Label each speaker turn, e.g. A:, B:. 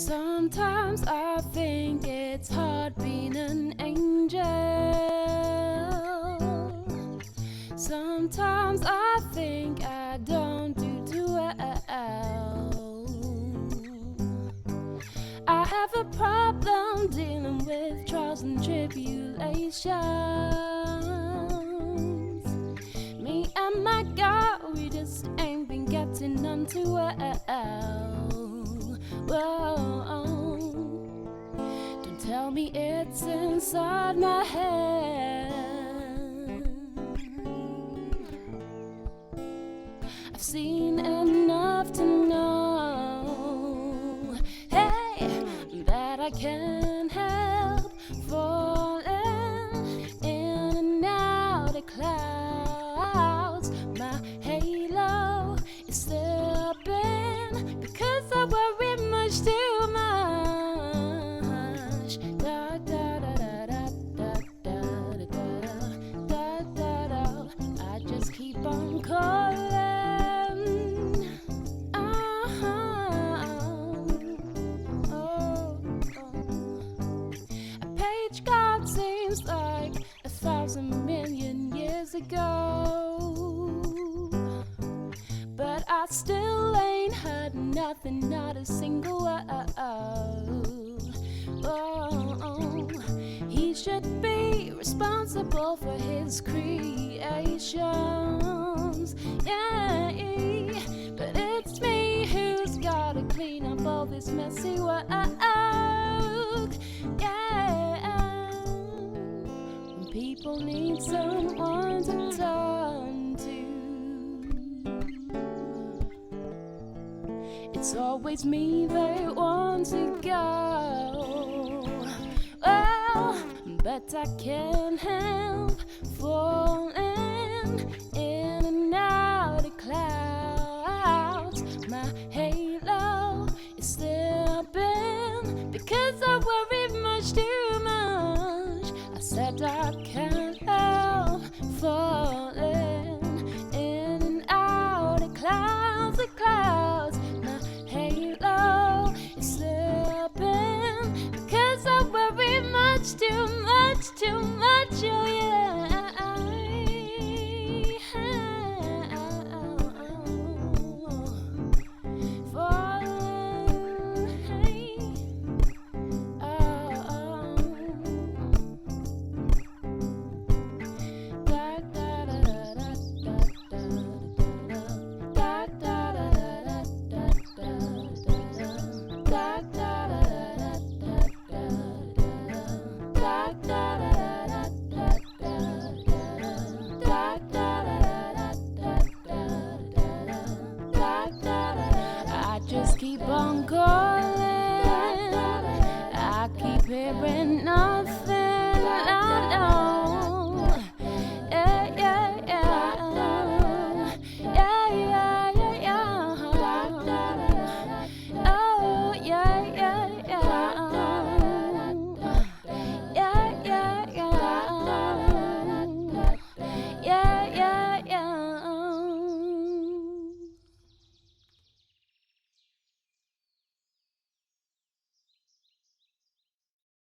A: Sometimes I think it's hard being an angel. Sometimes I think I don't do too well. I have a problem dealing with trials and tribulations. Me and my God, we just ain't been getting on too well. Whoa. Don't tell me it's inside my head. I've seen enough to know, hey, that I can't help falling in and out of clouds. My halo is slipping because I worry much too much. Da da da da da da da da da. I just keep on calling. A page God seems like 1,000,000,000 years ago, but I still ain't heard nothing, not a single word. Oh, he should be responsible for his creations, yeah, but it's me who's gotta clean up all this messy work, yeah. When people need someone to turn to, it's always me they want to go. Well, but I can't help falling in and out of clouds. My halo is slipping because I worry much too much. I said I can't help falling in and out of clouds, the clouds. My halo is slipping because I worry much too much, oh yeah. I just keep on calling. I keep hearing nothing. No, no.